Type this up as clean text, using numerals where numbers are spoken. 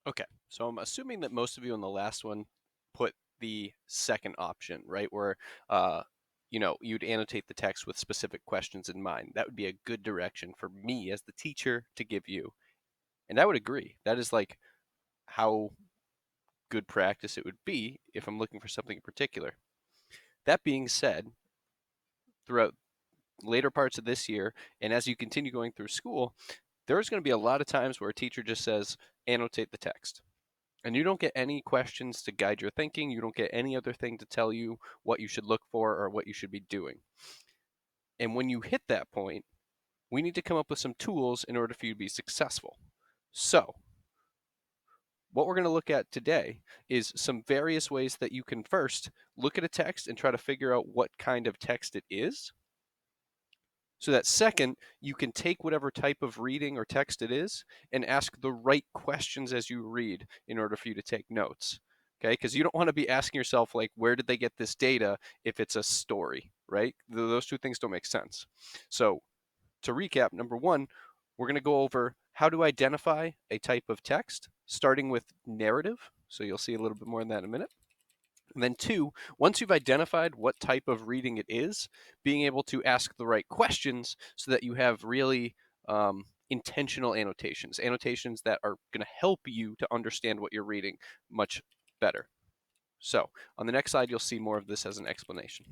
Okay, so I'm assuming that most of you on the last one put the second option, right? Where, uh, you'd annotate the text with specific questions in mind. That would be a good direction for me as the teacher to give you. And I would agree. That is like how good practice it would be if I'm looking for something in particular. That being said, throughout later parts of this year, and as you continue going through school, there's going to be a lot of times where a teacher just says, annotate the text. And you don't get any questions to guide your thinking. You don't get any other thing to tell you what you should look for or what you should be doing. And when you hit that point, we need to come up with some tools in order for you to be successful. So, what we're going to look at today is some various ways that you can first look at a text and try to figure out what kind of text it is. So that second, you can take whatever type of reading or text it is and ask the right questions as you read in order for you to take notes. Okay, because you don't want to be asking yourself, like, where did they get this data if it's a story, right? Those two things don't make sense. So, to recap, number one, we're going to go over how to identify a type of text, starting with narrative. So, you'll see a little bit more on that in a minute. And then two, once you've identified what type of reading it is, being able to ask the right questions so that you have really intentional annotations, annotations that are going to help you to understand what you're reading much better. So on the next slide, you'll see more of this as an explanation.